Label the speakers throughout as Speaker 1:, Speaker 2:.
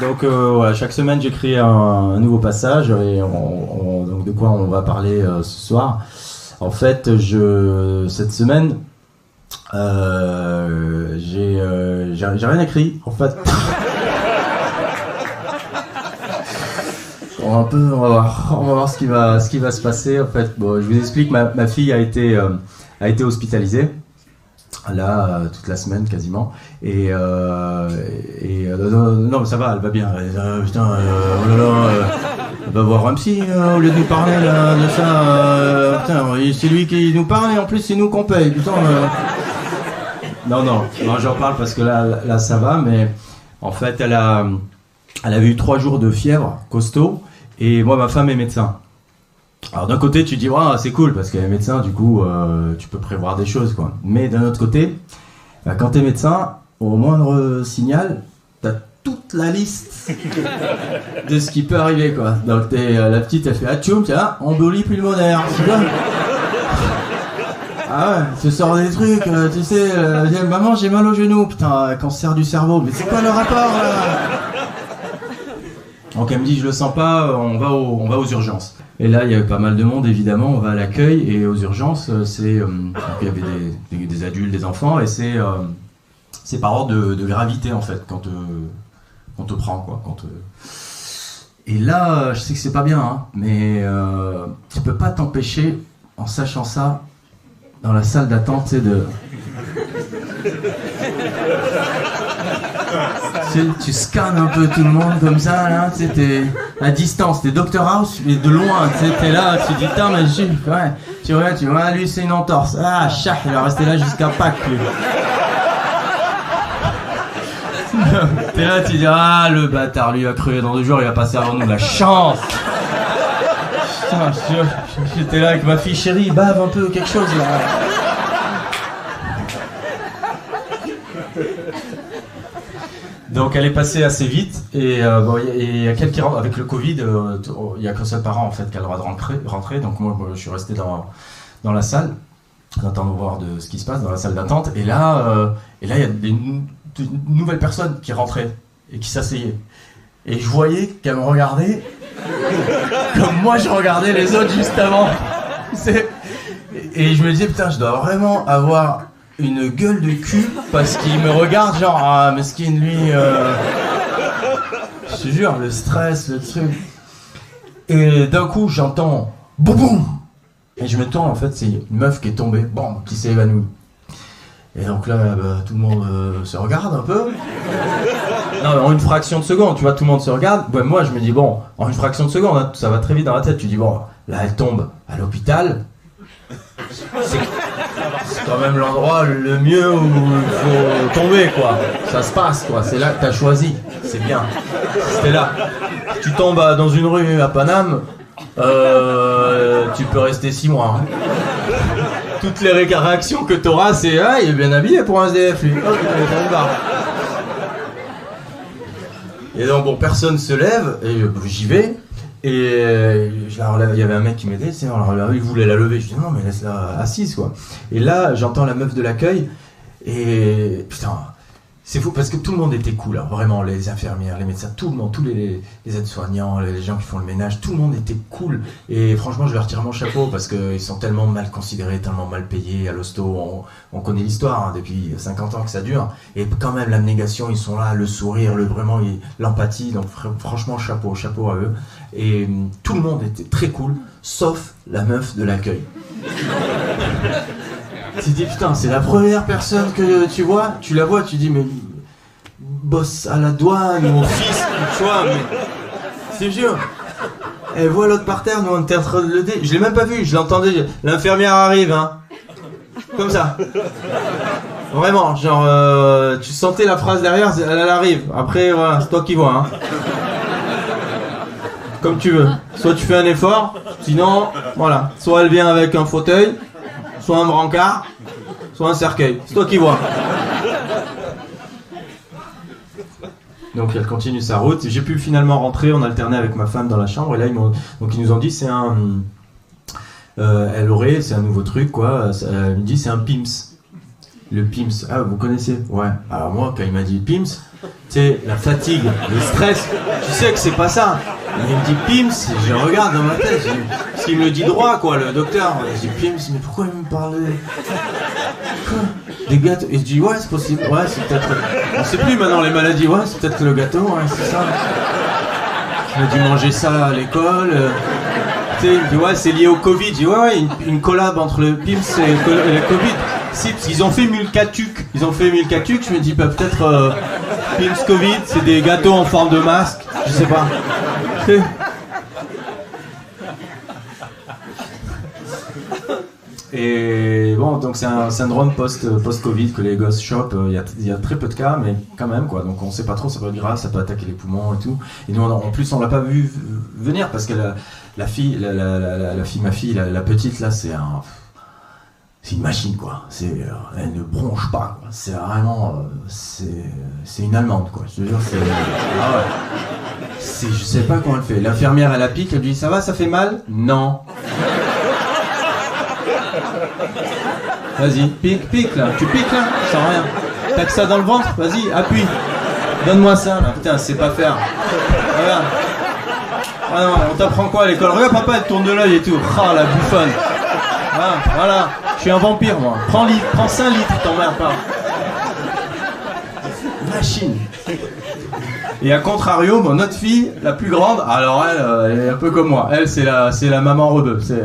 Speaker 1: Donc voilà, chaque semaine j'écris un nouveau passage et donc de quoi on va parler ce soir. En fait, cette semaine, j'ai rien écrit. En fait, on va voir ce qui va se passer. En fait, bon, je vous explique. Ma fille a été hospitalisée. Là, toute la semaine quasiment. Non, mais ça va, elle va bien. Putain, oh là là, elle va voir un psy au lieu de nous parler là, de ça. Putain, c'est lui qui nous parle et en plus c'est nous qu'on paye. Putain. Non, j'en parle parce que là ça va, mais en fait elle avait eu 3 jours de fièvre costaud et moi ma femme est médecin. Alors d'un côté tu dis ouais, c'est cool parce qu'elle est médecin, du coup tu peux prévoir des choses quoi. Mais d'un autre côté, quand t'es médecin, au moindre signal, t'as toute la liste de ce qui peut arriver quoi. Donc la petite elle fait atchoum, tiens, embolie pulmonaire, c'est bien. Ah ouais, tu sors des trucs, tu sais, maman j'ai mal au genou, putain, cancer du cerveau, mais c'est quoi le rapport là? Donc elle me dit je le sens pas, on va aux urgences. Et là il y avait pas mal de monde évidemment, on va à l'accueil et aux urgences il y avait des adultes, des enfants et c'est par ordre de gravité en fait quand on te prend quoi. Et là je sais que c'est pas bien hein, mais tu peux pas t'empêcher en sachant ça dans la salle d'attente c'est de... Tu scannes un peu tout le monde comme ça, là, t'es à distance, t'es Dr House, mais de loin, t'es là, tu dis, putain, mais ouais, tu vois, lui c'est une entorse, ah, chat, il va rester là jusqu'à Pâques, lui. T'es là, tu dis, ah, le bâtard, lui va crever dans 2 jours, il va passer avant nous, la chance. Putain, j'étais là avec ma fille chérie, bave un peu, quelque chose, là. Donc elle est passée assez vite et il y a quelques avec le Covid, il y a qu'un seul parent en fait qui a le droit de rentrer. Donc moi je suis resté dans la salle, j'attends de voir de ce qui se passe dans la salle d'attente. Et là il y a de nouvelles personnes qui rentraient et qui s'asseyaient. Et je voyais qu'elles me regardaient comme moi je regardais les autres juste avant. Et je me disais putain, je dois vraiment avoir une gueule de cul parce qu'il me regarde genre ah mesquine lui je te jure le stress le truc et d'un coup j'entends boum boum et je me tourne en fait c'est une meuf qui est tombée bon qui s'est évanouie et donc là tout le monde se regarde un peu non mais en une fraction de seconde tu vois tout le monde se regarde ouais, moi je me dis bon en une fraction de seconde hein, ça va très vite dans la tête tu dis bon là elle tombe à l'hôpital c'est quand même l'endroit le mieux où il faut tomber quoi. Ça se passe quoi, c'est là que t'as choisi, c'est bien. C'était là. Tu tombes dans une rue à Paname, tu peux rester 6 mois. Hein. Toutes les réactions que t'auras c'est ah il est bien habillé pour un SDF lui. Oh, et donc bon personne se lève et j'y vais. Et il y avait un mec qui m'aidait, il voulait la lever, je dis non mais laisse-la assise quoi. Et là j'entends la meuf de l'accueil et putain c'est fou parce que tout le monde était cool, hein, vraiment les infirmières, les médecins, tout le monde, tous les aides-soignants, les gens qui font le ménage, tout le monde était cool et franchement je leur tire mon chapeau parce qu'ils sont tellement mal considérés, tellement mal payés à l'hosto, on connaît l'histoire hein, depuis 50 ans que ça dure et quand même l'abnégation ils sont là, le sourire, l'empathie, donc franchement chapeau à eux. Et tout le monde était très cool, sauf la meuf de l'accueil. Tu te dis putain, c'est la première personne que tu vois, tu la vois, tu dis mais bosse à la douane ou au fisc, tu vois, mais c'est sûr. Elle voit l'autre par terre, nous on était en train de le dé. Je l'ai même pas vu, je l'entendais, l'infirmière arrive, hein. Comme ça. Vraiment, genre tu sentais la phrase derrière, elle arrive. Après voilà, c'est toi qui vois, hein. Comme tu veux. Soit tu fais un effort, sinon, voilà. Soit elle vient avec un fauteuil, soit un brancard, soit un cercueil. C'est toi qui vois. Donc elle continue sa route. J'ai pu finalement rentrer, on alternait avec ma femme dans la chambre. Et là, ils nous ont dit, c'est un... c'est un nouveau truc, quoi. Elle me dit, c'est un PIMS. Le PIMS, ah vous connaissez? Ouais. Alors moi, quand il m'a dit PIMS, tu sais, la fatigue, le stress, tu sais que c'est pas ça. Il me dit PIMS, je regarde dans ma tête, parce qu'il me le dit droit, quoi, le docteur. Je dis PIMS, mais pourquoi il me parle quoi? Des gâteaux? Et je dis ouais, c'est possible, ouais, c'est peut-être. On sait plus maintenant les maladies, ouais, c'est peut-être le gâteau, ouais, c'est ça. Je me dis manger ça à l'école. Tu sais, il me dit ouais, c'est lié au Covid. Je dis ouais, une collab entre le PIMS et le Covid. Si, parce qu'ils ont fait Mulcatuc. Je me dis bah, peut-être PIMS Covid, c'est des gâteaux en forme de masque, je sais pas. Et bon, donc c'est un syndrome post-Covid que les gosses chopent. Il y a très peu de cas, mais quand même quoi. Donc on sait pas trop, ça peut être grave, ça peut attaquer les poumons et tout. Et nous, en plus, on l'a pas vu venir parce que la fille, ma fille, la petite là, c'est une machine quoi. Elle ne bronche pas. Quoi. C'est vraiment, c'est une Allemande quoi. Je te jure, ah ouais. Je sais pas comment elle fait. L'infirmière elle la pique, elle lui dit ça va, ça fait mal? Non. Vas-y, pique là, tu piques là, je sens rien. T'as que ça dans le ventre, vas-y, appuie. Donne-moi ça là, putain, c'est pas faire. Regarde. Ah non, on t'apprend quoi à l'école? Regarde papa, elle tourne de l'œil et tout. Ah la bouffonne. Ah, voilà, je suis un vampire moi. Prends 5 litres, t'emmerdes pas. Machine. Et à contrario, mon autre fille, la plus grande, alors elle est un peu comme moi. Elle, c'est la maman rebeu. C'est...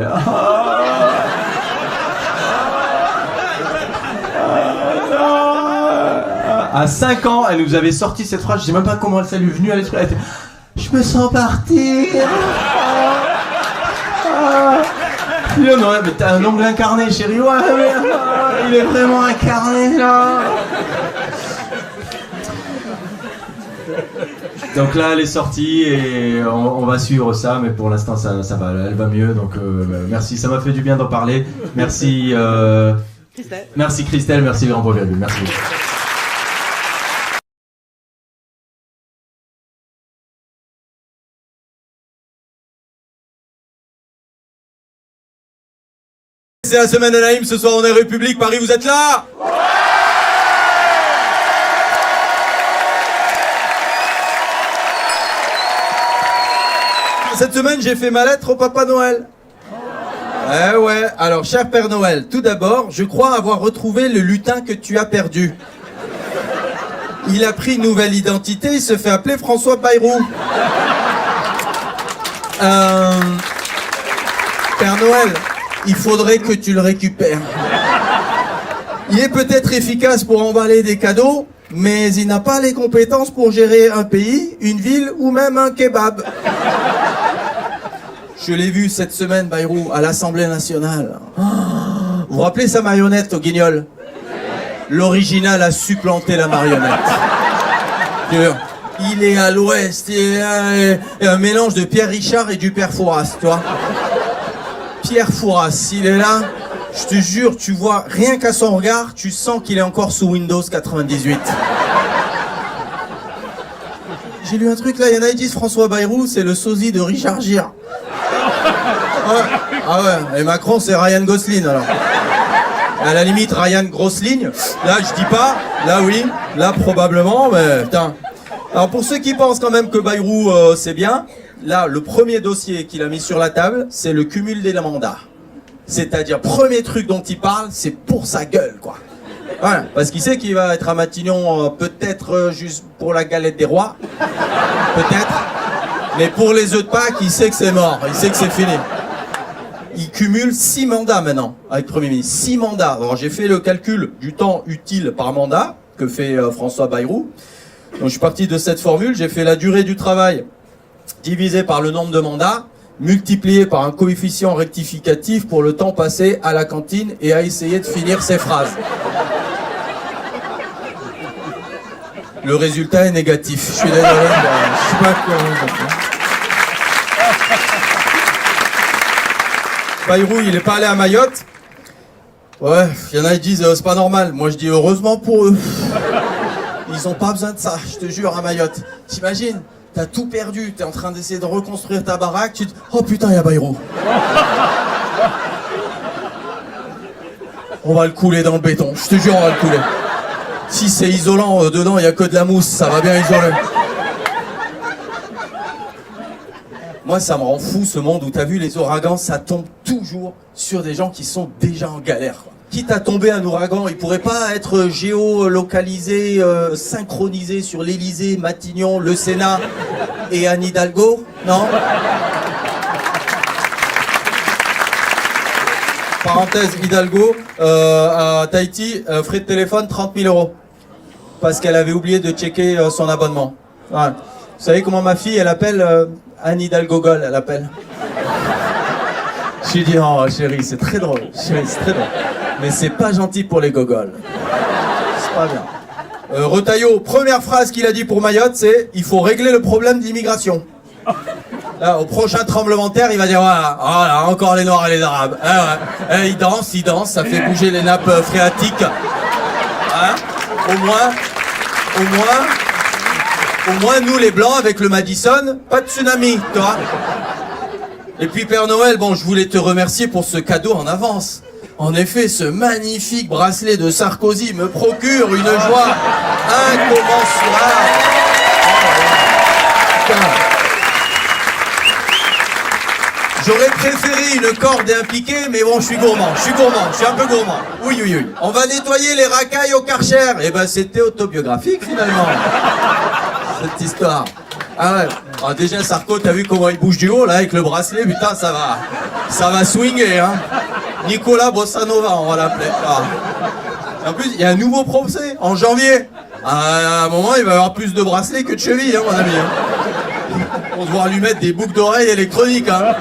Speaker 1: À 5 ans, elle nous avait sorti cette phrase, je sais même pas comment elle s'est venue à l'esprit. Elle était, je me sens partir. Non, mais t'as un ongle incarné, chérie. Ouais, mais il est vraiment incarné là. Donc là, elle est sortie et on va suivre ça, mais pour l'instant, ça va, elle va mieux. Donc merci, ça m'a fait du bien d'en parler. Merci, Christelle. Merci Christelle, merci Grand Bois Virgule, merci.
Speaker 2: C'est la semaine de Naïm, ce soir on est République, Paris, vous êtes là? Cette semaine j'ai fait ma lettre au Papa Noël. Eh ouais, alors cher Père Noël, tout d'abord, je crois avoir retrouvé le lutin que tu as perdu. Il a pris une nouvelle identité, il se fait appeler François Bayrou. Père Noël, il faudrait que tu le récupères. Il est peut-être efficace pour emballer des cadeaux, mais il n'a pas les compétences pour gérer un pays, une ville ou même un kebab. Je l'ai vu cette semaine, Bayrou, à l'Assemblée nationale. Vous vous rappelez sa marionnette au Guignol? L'original a supplanté la marionnette. Il est à l'ouest, il est un mélange de Pierre Richard et du Père Fouras, tu vois. Pierre Fouras, s'il est là, je te jure, tu vois, rien qu'à son regard, tu sens qu'il est encore sous Windows 98. J'ai lu un truc là, il y en a qui disent François Bayrou, c'est le sosie de Richard Gere. Ouais. Ah ouais, et Macron c'est Ryan Gosling alors. À la limite Ryan Grosling, là je dis pas, là oui, là probablement, mais putain. Alors pour ceux qui pensent quand même que Bayrou c'est bien, là le premier dossier qu'il a mis sur la table, c'est le cumul des mandats. C'est-à-dire, premier truc dont il parle, c'est pour sa gueule quoi. Ouais, parce qu'il sait qu'il va être à Matignon peut-être juste pour la galette des rois, peut-être. Mais pour les œufs de Pâques, il sait que c'est mort, il sait que c'est fini. Il cumule 6 mandats maintenant avec Premier ministre. 6 mandats. Alors j'ai fait le calcul du temps utile par mandat que fait François Bayrou. Donc je suis parti de cette formule, j'ai fait la durée du travail divisé par le nombre de mandats, multiplié par un coefficient rectificatif pour le temps passé à la cantine et à essayer de finir ses phrases. Le résultat est négatif. Je suis désolé, je sais pas comment. Bayrou, il est pas allé à Mayotte. Ouais, il y en a qui disent c'est pas normal. Moi je dis heureusement pour eux. Ils ont pas besoin de ça, je te jure, à Mayotte. T'imagines, t'as tout perdu, t'es en train d'essayer de reconstruire ta baraque, tu te... Oh putain, il y a Bayrou. On va le couler dans le béton. Je te jure, on va le couler. Si c'est isolant, dedans, il n'y a que de la mousse. Ça va bien isoler. Moi, ça me rend fou, ce monde où t'as vu les ouragans, ça tombe toujours sur des gens qui sont déjà en galère, quoi. Quitte à tomber un ouragan, il pourrait pas être géolocalisé, synchronisé sur l'Élysée, Matignon, le Sénat et Anne Hidalgo, non? Parenthèse, Hidalgo, à Tahiti, frais de téléphone 30 000 euros. Parce qu'elle avait oublié de checker son abonnement. Ouais. Vous savez comment ma fille, elle appelle Anne Hidalgo Gol, elle appelle. Je lui dis, oh chérie, c'est très drôle. Chérie, c'est très drôle. Mais c'est pas gentil pour les gogoles. C'est pas bien. Retailleau, première phrase qu'il a dit pour Mayotte, c'est « Il faut régler le problème d'immigration ». Là, au prochain tremblement de terre, il va dire voilà, oh là, encore les Noirs et les Arabes. Ouais. Ils dansent, ça fait bouger les nappes phréatiques. Hein, au moins, nous les Blancs, avec le Madison, pas de tsunami, toi. Et puis Père Noël, bon, je voulais te remercier pour ce cadeau en avance. En effet, ce magnifique bracelet de Sarkozy me procure une joie incommensurable. J'aurais préféré une corde et un piquet, mais bon, je suis un peu gourmand. Oui. On va nettoyer les racailles au Karcher. Eh ben, c'était autobiographique, finalement, cette histoire. Ah ouais. Ah, déjà, Sarko, t'as vu comment il bouge du haut, là, avec le bracelet, putain, ça va swinger, hein. Nicolas Bossanova, on va l'appeler. Ah. En plus, il y a un nouveau procès, en janvier. À un moment, il va y avoir plus de bracelets que de chevilles, hein, mon ami. On va devoir lui mettre des boucles d'oreilles électroniques, hein.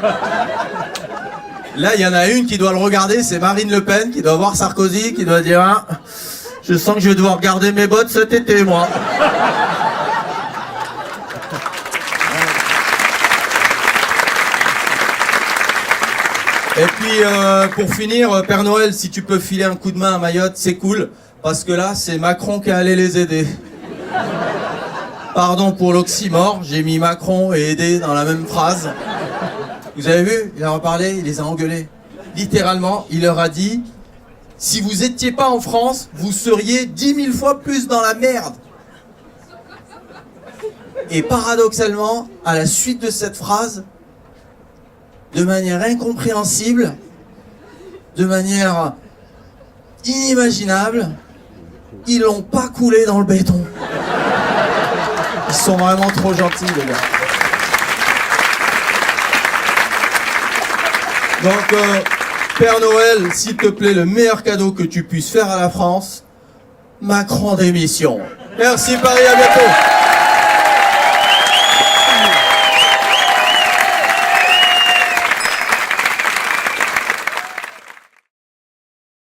Speaker 2: Là, il y en a une qui doit le regarder, c'est Marine Le Pen, qui doit voir Sarkozy, qui doit dire hein, je sens que je vais devoir garder mes bottes cet été, moi. Et puis, pour finir, Père Noël, si tu peux filer un coup de main à Mayotte, c'est cool, parce que là, c'est Macron qui est allé les aider. Pardon pour l'oxymore, j'ai mis Macron et aider dans la même phrase. Vous avez vu? Il a reparlé, il les a engueulés. Littéralement, il leur a dit « Si vous étiez pas en France, vous seriez 10 000 fois plus dans la merde. » Et paradoxalement, à la suite de cette phrase, de manière incompréhensible, de manière inimaginable, ils l'ont pas coulé dans le béton. Ils sont vraiment trop gentils, les gars. Donc, Père Noël, s'il te plaît, le meilleur cadeau que tu puisses faire à la France, Macron démission. Merci Paris, à bientôt.